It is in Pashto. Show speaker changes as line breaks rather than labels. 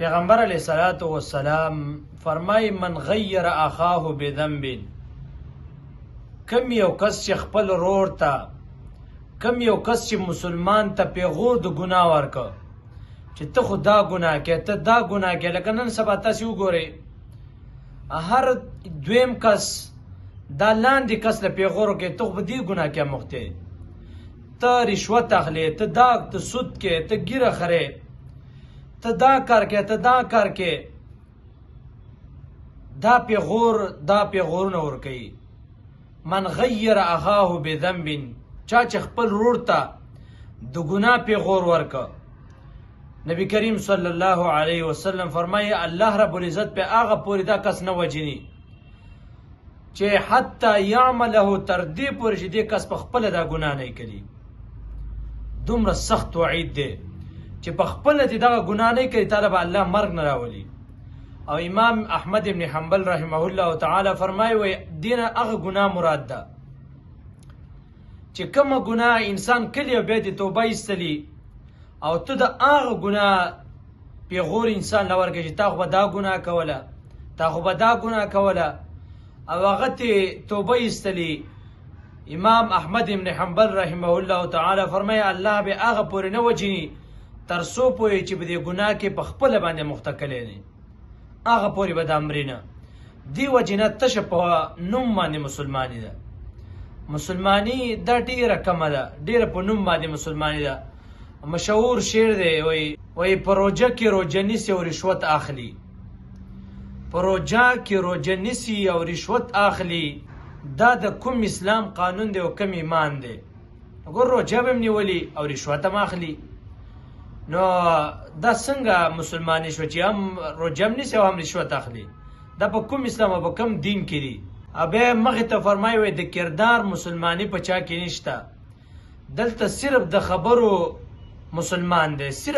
پیغمبر علیہ الصلوۃ والسلام فرمای من غیر اخاه بذنب، کم یو کس چې خپل رور ته، کم یو کس چې مسلمان ته پیغور د ګناه ورکه چې ته خو دا ګناه کې، ته دا ګناه کې، لکه نن سبا تاسې وګورئ هر دویم کس دا لاندې کس له پیغور کې ته خو په دې ګناه کې مخته، ته رشوت اخلې، ته دا ته سود کې، ته ګیره خرې، ته دا کار کې، ته دا کار کې، دا پیغورونه ورکوي. من غیر اخاه بذنب، چا چې خپل رور ته د ګناه پیغور ورکه. نبی کریم صلی الله علیه وسلم فرمایي الله رب العزت په هغه پورې دا کس نه وجني چې حتی یعمله، تر دې پورې چې دې کس په خپله دا ګناه نه کوي. دومره سخت وعید دی چې په خپله دې دغه ګناه نه کوي، تعالی به الله مرګ نه راولي. او امام احمد ابن حنبل رحمه الله تعالی فرمایي وی دینه هغه ګناه مراد ده چې کومه ګناه انسان کلی او بیا دې توبه ایستلي او ته د هغه ګناه پیغور انسان له ورکړي چې تا خو به دا ګناه کوله، تا خو به دا ګناه کوله، او هغه ته توبه ایستلي. امام احمد ابن حنبل رحمه الله تعالی فرمایي الله به هغه پورې نه وجني تر څو پوهې چې په دې ګناه کې په خپله باندې مختکلی دی، هغه پورې به د امرینه دې وجې نه تشه په نوم باندې مسلماني ده. مسلماني دا ډېره کمه ده، ډېره په نوم باندې مسلماني ده. مشهور شعر دی وی په روژه کې روژه نیسي او رشوت اخلي، په روژه کې روژه نیسي او رشوت اخلي، دا د کوم اسلام قانون دی او کوم ایمان دی؟ ګور روژه به هم نیولي او رشوت هم اخلي، نو دا څنګه مسلمانی شو چې هم روژه هم نیسي او هم رشوت اخلي؟ دا په کوم اسلام او په کوم دین کې دي؟ بیا مخې ته فرمایي وی د کردار مسلمانی په چا کې نشته، دلته صرف د خبرو مسلمان دی.